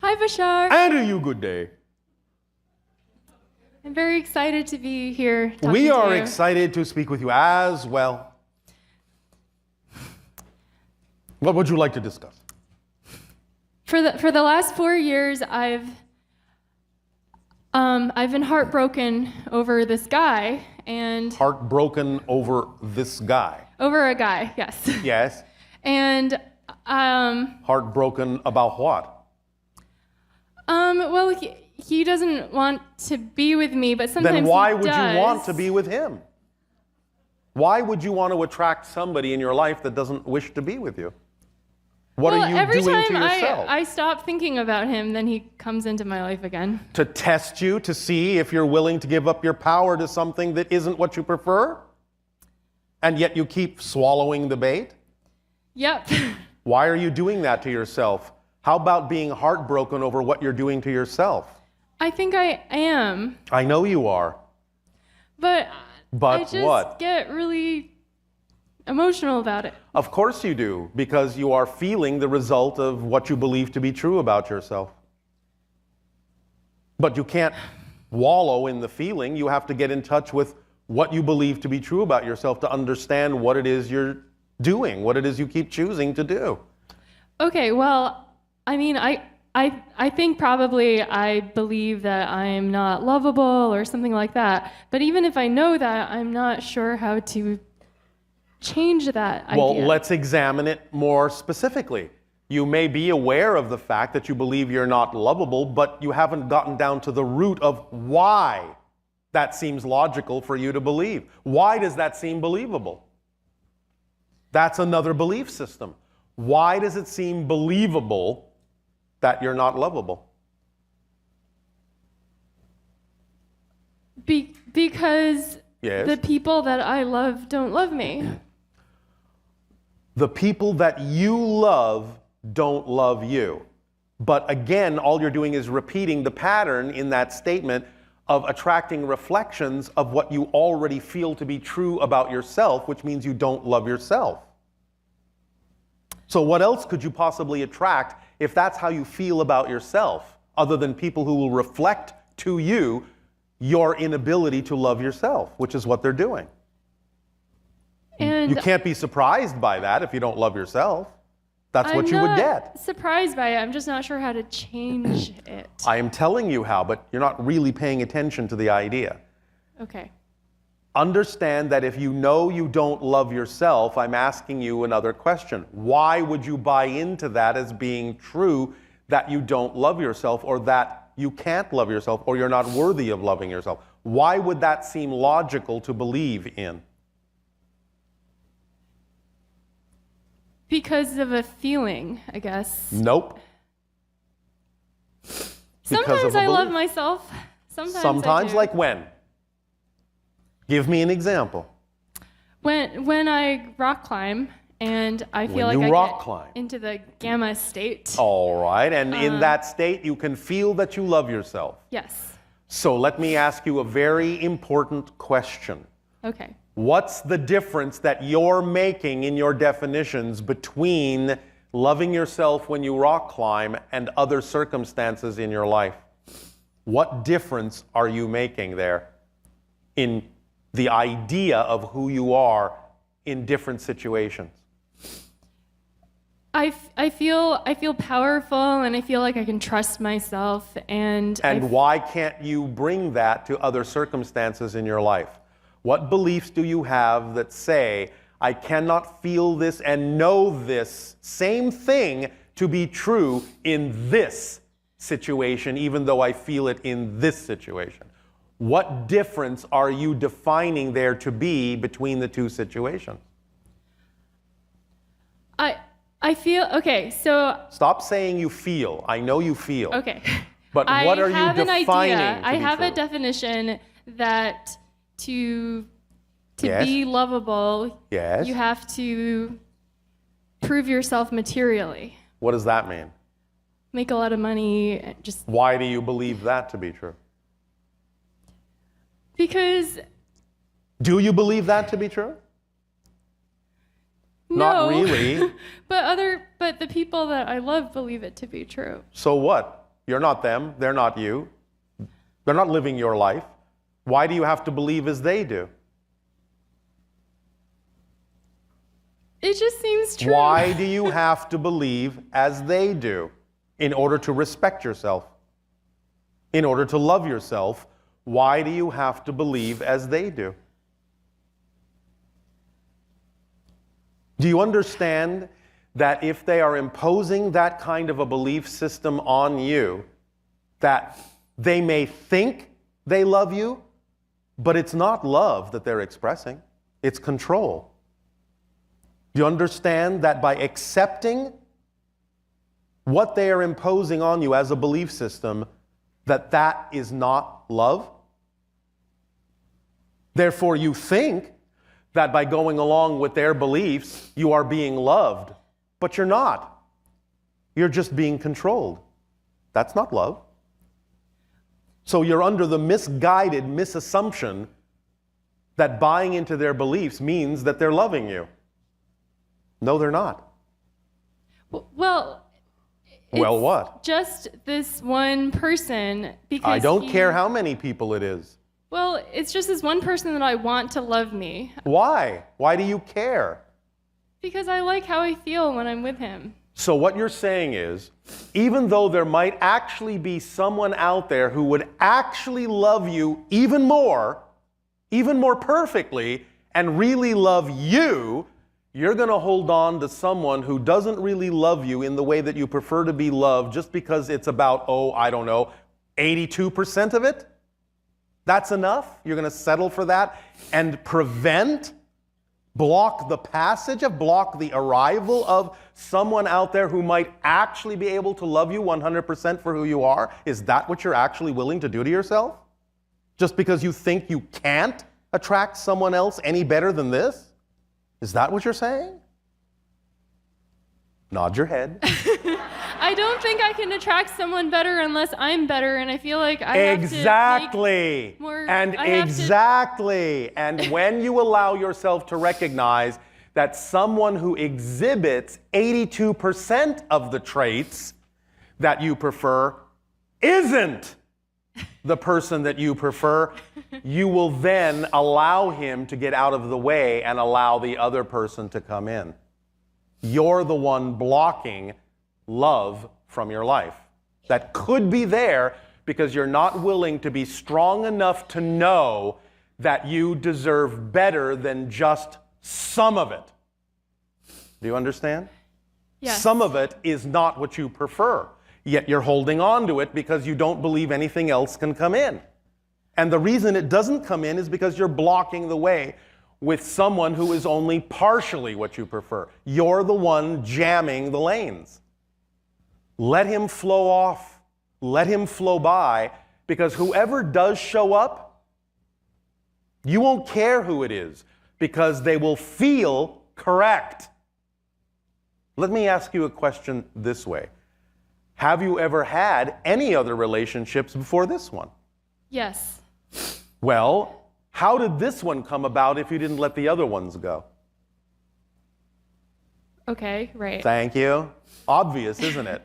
Hi, Bashar. And to you, good day. I'm very excited to be here talking We to are you. excited to speak with you as well. What would you like to discuss? For the last 4 years, I've been heartbroken over this guy and Heartbroken over this guy. over a guy, yes. Yes. And Heartbroken about what? well, he doesn't want to be with me, but sometimes Then why he would does. you want to be with him? Why would you want to attract somebody in your life that doesn't wish to be with you? What are you every doing time to yourself? I stop thinking about him, then he comes into my life again. To test you, to see if you're willing to give up your power to something that isn't what you prefer? And yet you keep swallowing the bait? Yep. Why are you doing that to yourself? How about being heartbroken over what you're doing to yourself? I think I am. I know you are. But I just what? get really emotional about it. Of course you do, because you are feeling the result of what you believe to be true about yourself. But you can't wallow in the feeling. You have to get in touch with what you believe to be true about yourself to understand what it is you're doing, what it is you keep choosing to do. Okay, well, I mean, I think probably I believe that I'm not lovable or something like that. But even if I know that, I'm not sure how to change that idea. Well, let's examine it more specifically. You may be aware of the fact that you believe you're not lovable, but you haven't gotten down to the root of why that seems logical for you to believe. Why does that seem believable? That's another belief system. Why does it seem believable that you're not lovable? Because Yes. the people that I love don't love me. The people that you love don't love you. But again, all you're doing is repeating the pattern in that statement of attracting reflections of what you already feel to be true about yourself, which means you don't love yourself. So what else could you possibly attract if that's how you feel about yourself, other than people who will reflect to you your inability to love yourself, which is what they're doing. And You can't be surprised by that if you don't love yourself. That's what you would get. I'm not surprised by it. I'm just not sure how to change it. I am telling you how, but you're not really paying attention to the idea. Okay. Understand that if you know you don't love yourself, I'm asking you another question. Why would you buy into that as being true, that you don't love yourself, or that you can't love yourself, or you're not worthy of loving yourself? Why would that seem logical to believe in? Because of a feeling, I guess. Nope. Sometimes I love myself. Sometimes I do. Like when? Give me an example. When I rock climb and I feel When like you I rock get climb. into the gamma state. All right, and in that state you can feel that you love yourself. Yes. So let me ask you a very important question. Okay. What's the difference that you're making in your definitions between loving yourself when you rock climb and other circumstances in your life? What difference are you making there in the idea of who you are in different situations? I feel powerful and I feel like I can trust myself and why can't you bring that to other circumstances in your life? What beliefs do you have that say, I cannot feel this and know this same thing to be true in this situation, even though I feel it in this situation? What difference are you defining there to be between the two situations? I feel, okay, so... Stop saying you feel. I know you feel. Okay. But what are you defining to be I have true? a definition that to Yes. be lovable, Yes. you have to prove yourself materially. What does that mean? Make a lot of money, just... Why do you believe that to be true? Because... Do you believe that to be true? No. Not really. But the people that I love believe it to be true. So what? You're not them. They're not you. They're not living your life. Why do you have to believe as they do? It just seems true. Why do you have to believe as they do in order to respect yourself? In order to love yourself, why do you have to believe as they do? Do you understand that if they are imposing that kind of a belief system on you, that they may think they love you, but it's not love that they're expressing, it's control? Do you understand that by accepting what they are imposing on you as a belief system, that is not love? Therefore, you think that by going along with their beliefs, you are being loved, but you're not. You're just being controlled. That's not love. So you're under the misguided misassumption that buying into their beliefs means that they're loving you. No, they're not. Well, Well, what? Just this one person, because I don't care how many people it is. Well, it's just this one person that I want to love me. Why? Why do you care? Because I like how I feel when I'm with him. So what you're saying is, even though there might actually be someone out there who would actually love you even more perfectly, and really love you, you're going to hold on to someone who doesn't really love you in the way that you prefer to be loved just because it's about, 82% of it? That's enough? You're going to settle for that and block the passage block the arrival of someone out there who might actually be able to love you 100% for who you are? Is that what you're actually willing to do to yourself? Just because you think you can't attract someone else any better than this? Is that what you're saying? Nod your head. I don't think I can attract someone better unless I'm better, and I feel like I Exactly. have to make more... Exactly. And when you allow yourself to recognize that someone who exhibits 82% of the traits that you prefer isn't the person that you prefer, you will then allow him to get out of the way and allow the other person to come in. You're the one blocking love from your life. That could be there because you're not willing to be strong enough to know that you deserve better than just some of it. Do you understand? Yes. Some of it is not what you prefer, yet you're holding on to it because you don't believe anything else can come in. And the reason it doesn't come in is because you're blocking the way with someone who is only partially what you prefer. You're the one jamming the lanes. Let him flow off. Let him flow by, because whoever does show up, you won't care who it is because they will feel correct. Let me ask you a question this way. Have you ever had any other relationships before this one? Yes. Well, how did this one come about if you didn't let the other ones go? Okay, right. Thank you. Obvious, isn't it?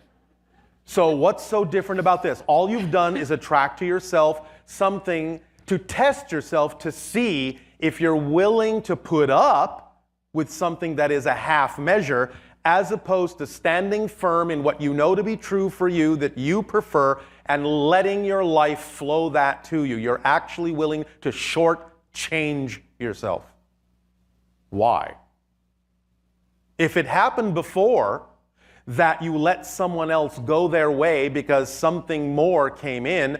So what's so different about this? All you've done is attract to yourself something to test yourself to see if you're willing to put up with something that is a half measure, as opposed to standing firm in what you know to be true for you, that you prefer, and letting your life flow that to you. You're actually willing to shortchange yourself. Why? If it happened before that you let someone else go their way because something more came in,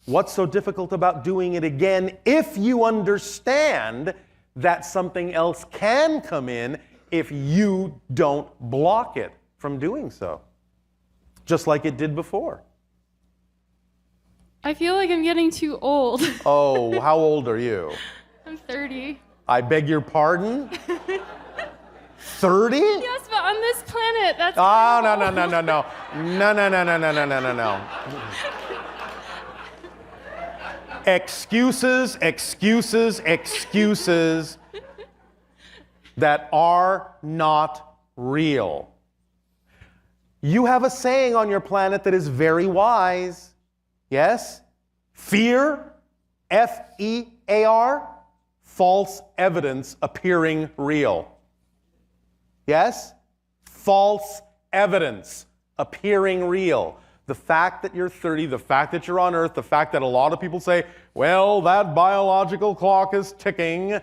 what's so difficult about doing it again if you understand that something else can come in if you don't block it from doing so, just like it did before? I feel like I'm getting too old. Oh, how old are you? I'm 30. I beg your pardon? 30? Yes, but on this planet, that's... Oh, no. Excuses that are not real. You have a saying on your planet that is very wise. Yes? Fear, F-E-A-R, false evidence appearing real. Yes? False evidence appearing real. The fact that you're 30, the fact that you're on Earth, the fact that a lot of people say, well, that biological clock is ticking.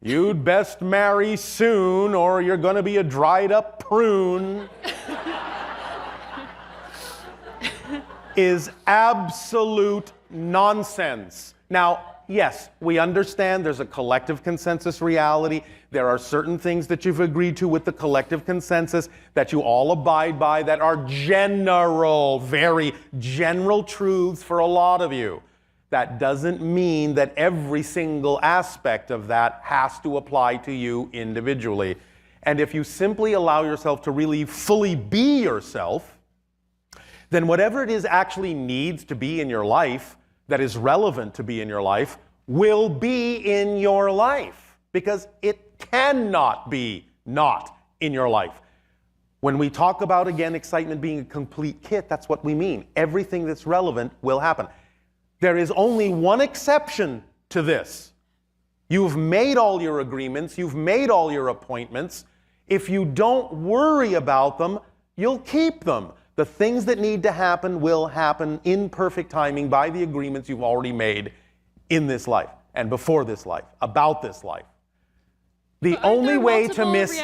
You'd best marry soon or you're going to be a dried up prune. Is absolute nonsense. Now, yes, we understand there's a collective consensus reality. There are certain things that you've agreed to with the collective consensus that you all abide by that are general, very general truths for a lot of you. That doesn't mean that every single aspect of that has to apply to you individually. And if you simply allow yourself to really fully be yourself, then whatever it is actually needs to be in your life, that is relevant to be in your life, will be in your life. Because it cannot be not in your life. When we talk about, again, excitement being a complete kit, that's what we mean. Everything that's relevant will happen. There is only one exception to this. You've made all your agreements, you've made all your appointments. If you don't worry about them, you'll keep them. The things that need to happen will happen in perfect timing by the agreements you've already made in this life and before this life, about this life. The only way to miss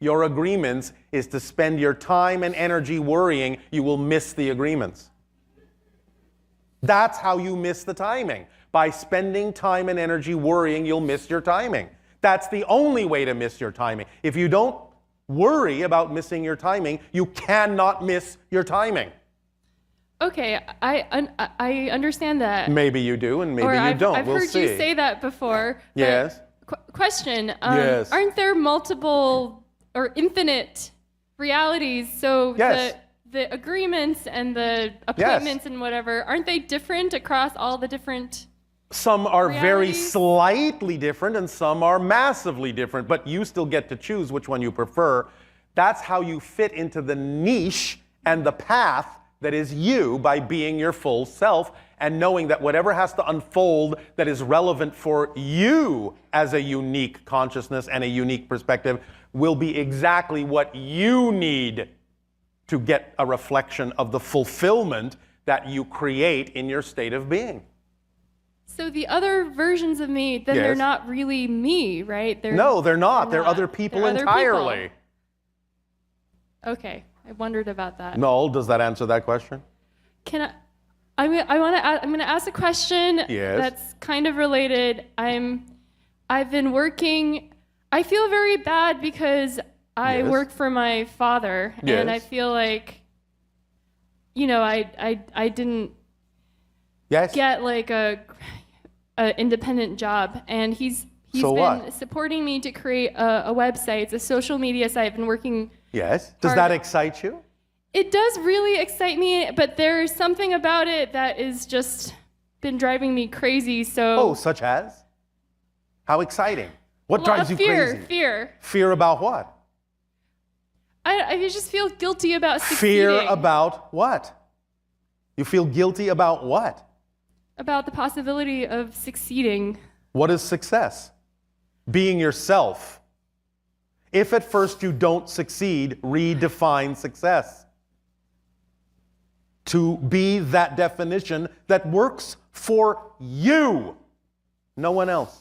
your agreements is to spend your time and energy worrying you will miss the agreements. That's how you miss the timing. By spending time and energy worrying you'll miss your timing. That's the only way to miss your timing. If you don't worry about missing your timing, you cannot miss your timing. Okay, I understand that. Maybe you do, and maybe you don't. I've heard you say that before. Yes. Question. Yes. Aren't there multiple or infinite realities? So yes. the agreements and the appointments and whatever, aren't they different across all the different Some are realities? very slightly different and some are massively different, but you still get to choose which one you prefer. That's how you fit into the niche and the path that is you by being your full self and knowing that whatever has to unfold that is relevant for you as a unique consciousness and a unique perspective will be exactly what you need to get a reflection of the fulfillment that you create in your state of being. So the other versions of me, then they're not really me, right? No, they're not. They're other people entirely. Okay, I wondered about that. No, does that answer that question? Can I'm going to ask a question that's kind of related. I've been working. I feel very bad because I work for my father, and I feel like, you know, I didn't get like a independent job, and he's been supporting me to create a website. It's a social media site. I've been working. Yes. Does that excite you? It does really excite me, but there's something about it that is just been driving me crazy. So. Such as? How exciting? What drives you crazy? Fear. Fear about what? I just feel guilty about succeeding. Fear about what? You feel guilty about what? About the possibility of succeeding. What is success? Being yourself. If at first you don't succeed, redefine success. To be that definition that works for you. No one else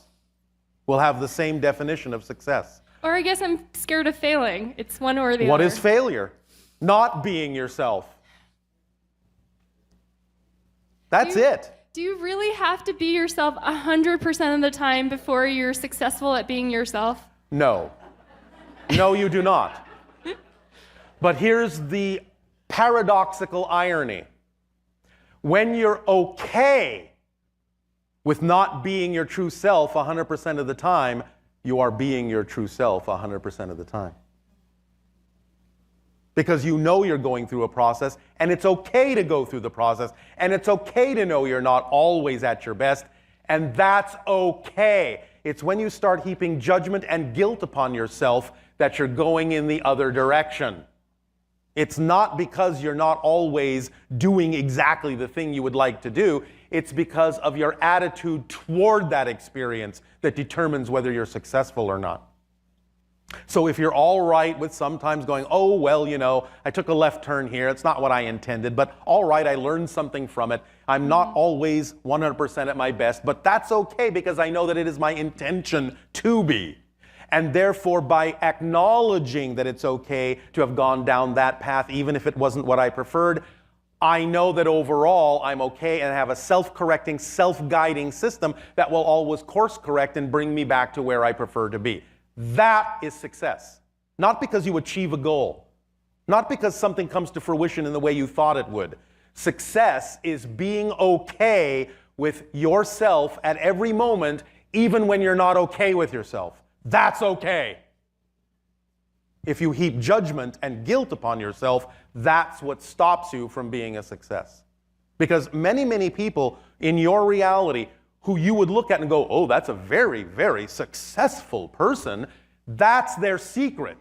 will have the same definition of success. Or I guess I'm scared of failing. It's one or the other. What is failure? Not being yourself. That's it. Do you really have to be yourself 100% of the time before you're successful at being yourself? No. No, you do not. But here's the paradoxical irony. When you're okay with not being your true self 100% of the time, you are being your true self 100% of the time. Because you know you're going through a process, and it's okay to go through the process, and it's okay to know you're not always at your best, and that's okay. It's when you start heaping judgment and guilt upon yourself that you're going in the other direction. It's not because you're not always doing exactly the thing you would like to do. It's because of your attitude toward that experience that determines whether you're successful or not. So if you're all right with sometimes going, oh, well, you know, I took a left turn here. It's not what I intended, but all right, I learned something from it. I'm not always 100% at my best, but that's okay because I know that it is my intention to be. And therefore, by acknowledging that it's okay to have gone down that path, even if it wasn't what I preferred, I know that overall I'm okay and have a self-correcting, self-guiding system that will always course correct and bring me back to where I prefer to be. That is success. Not because you achieve a goal. Not because something comes to fruition in the way you thought it would. Success is being okay with yourself at every moment, even when you're not okay with yourself. That's okay. If you heap judgment and guilt upon yourself, that's what stops you from being a success. Because many, many people in your reality who you would look at and go, oh, that's a very, very successful person, that's their secret,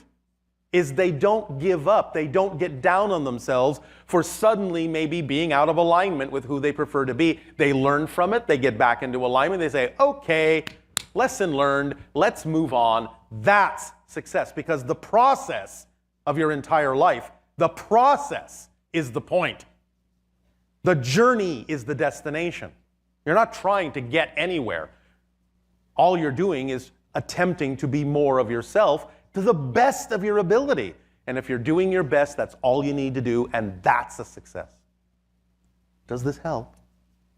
is they don't give up. They don't get down on themselves for suddenly maybe being out of alignment with who they prefer to be. They learn from it. They get back into alignment. They say, okay, lesson learned. Let's move on. That's success, because the process of your entire life, the process is the point. The journey is the destination. You're not trying to get anywhere. All you're doing is attempting to be more of yourself to the best of your ability. And if you're doing your best, that's all you need to do, and that's a success. Does this help?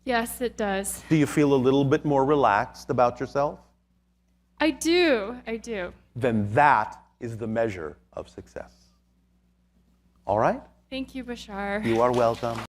Yes, it does. Do you feel a little bit more relaxed about yourself? I do. Then that is the measure of success. All right? Thank you, Bashar. You are welcome.